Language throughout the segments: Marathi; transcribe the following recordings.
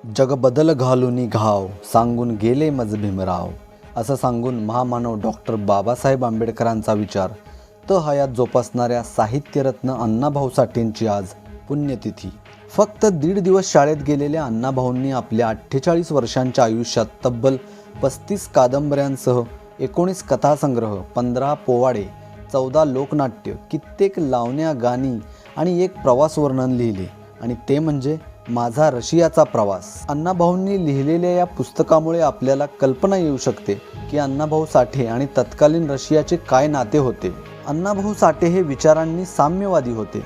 जग बदल घालूनी घाव सांगून गेले मज भीमराव असं सांगून महामानव डॉक्टर बाबासाहेब आंबेडकरांचा विचार हयात जोपासणाऱ्या साहित्यरत्न अण्णाभाऊ साठेंची आज पुण्यतिथी। फक्त 1.5 दिवस शाळेत गेलेल्या अण्णाभाऊंनी आपल्या 48 वर्षांच्या आयुष्यात तब्बल 35 कादंबऱ्यांसह 19 कथासंग्रह, 15 पोवाडे, 14 लोकनाट्य, कित्येक लावण्या, गाणी आणि एक प्रवास वर्णन लिहिले, आणि ते म्हणजे माझा रशियाचा प्रवास। अण्णाभाऊंनी लिहिलेल्या या पुस्तकामुळे आपल्याला कल्पना येऊ शकते की अण्णाभाऊ साठे आणि तत्कालीन रशियाचे काय नाते होते। अण्णाभाऊ साठे हे विचारांनी साम्यवादी होते।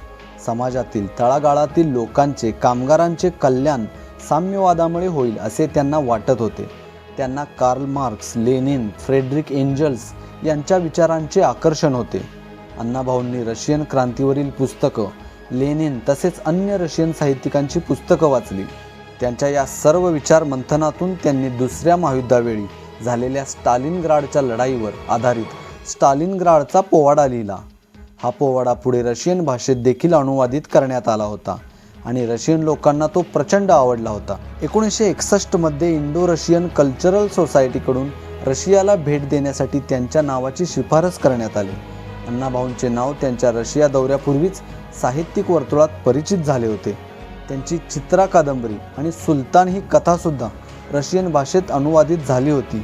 समाजातील तळागाळातील लोकांचे, कामगारांचे कल्याण साम्यवादामुळे होईल असे त्यांना वाटत होते। त्यांना Karl Marx, Lenin, Frederick angels यांच्या विचारांचे आकर्षण होते। अण्णाभाऊंनी रशियन क्रांतीवरील पुस्तकं, लेनिन तसेच अन्य रशियन साहित्यिकांची पुस्तकं वाचली। त्यांच्या या सर्व विचार मंथनातून त्यांनी दुसऱ्या महायुद्धावेळी झालेल्या स्टालिनग्राडच्या लढाईवर आधारित स्टालिनग्राडचा पोवाडा लिहिला। हा पोवाडा पुढे रशियन भाषेत देखील अनुवादित करण्यात आला होता आणि रशियन लोकांना तो प्रचंड आवडला होता। 1961 मध्ये इंडो रशियन कल्चरल सोसायटीकडून रशियाला भेट देण्यासाठी त्यांच्या नावाची शिफारस करण्यात आली। अण्णाभाऊंचे नाव त्यांच्या रशिया दौऱ्यापूर्वीच साहित्यिक वर्तुळात परिचित झाले होते। त्यांची चित्रा कादंबरी आणि सुलतान ही कथासुद्धा रशियन भाषेत अनुवादित झाली होती।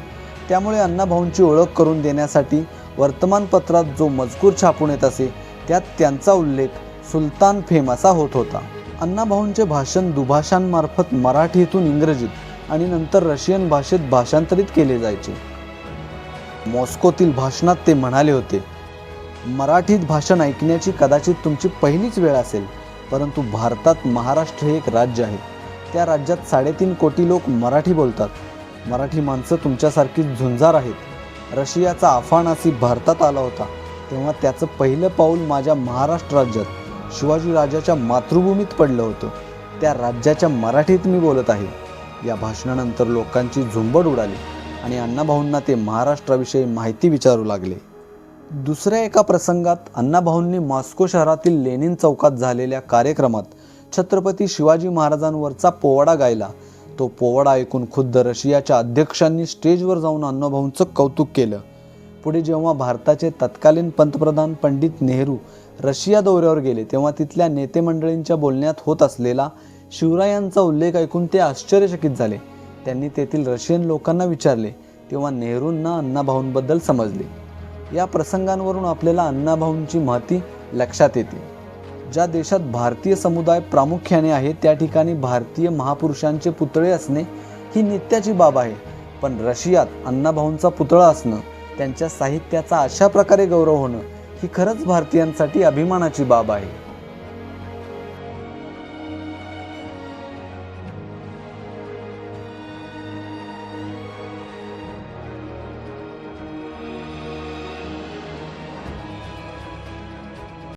त्यामुळे अण्णाभाऊंची ओळख करून देण्यासाठी वर्तमानपत्रात जो मजकूर छापून येत असे त्यात त्यांचा उल्लेख सुलतान फेम असा होत होता। अण्णाभाऊंचे भाषण दुभाषांमार्फत मराठीतून इंग्रजीत आणि नंतर रशियन भाषेत भाषांतरित केले जायचे। मॉस्कोतील भाषणात ते म्हणाले होते, मराठीत भाषण ऐकण्याची कदाचित तुमची पहिलीच वेळ असेल, परंतु भारतात महाराष्ट्र हे एक राज्य आहे। त्या राज्यात 3.5 कोटी लोक मराठी बोलतात। मराठी माणसं तुमच्यासारखी झुंजार आहेत। रशियाचा अफानासी भारतात आला होता तेव्हा त्याचं पहिलं पाऊल माझ्या महाराष्ट्र राज्यात शिवाजी राजाच्या मातृभूमीत पडलं होतं। त्या राज्याच्या मराठीत मी बोलत आहे। या भाषणानंतर लोकांची झुंबड उडाली आणि अण्णाभाऊंना ते महाराष्ट्राविषयी माहिती विचारू लागले। दुसऱ्या एका प्रसंगात अण्णाभाऊंनी मॉस्को शहरातील लेनिन चौकात झालेल्या कार्यक्रमात छत्रपती शिवाजी महाराजांवरचा पोवाडा गायला। तो पोवाडा ऐकून खुद्द रशियाच्या अध्यक्षांनी स्टेजवर जाऊन अण्णाभाऊंचं कौतुक केलं। पुढे जेव्हा भारताचे तत्कालीन पंतप्रधान पंडित नेहरू रशिया दौऱ्यावर गेले तेव्हा तिथल्या नेते मंडळींच्या बोलण्यात होत असलेला शिवरायांचा उल्लेख ऐकून ते आश्चर्यचकित झाले। त्यांनी तेथील रशियन लोकांना विचारले तेव्हा नेहरूंना अण्णाभाऊंबद्दल समजले। या प्रसंगांवरून आपल्याला अण्णाभाऊंची महती लक्षात येते। ज्या देशात भारतीय समुदाय प्रामुख्याने आहे त्या ठिकाणी भारतीय महापुरुषांचे पुतळे असणे ही नित्याची बाब आहे, पण रशियात अण्णाभाऊंचा पुतळा असणं, त्यांच्या साहित्याचा अशा प्रकारे गौरव होणं ही खरंच भारतीयांसाठी अभिमानाची बाब आहे।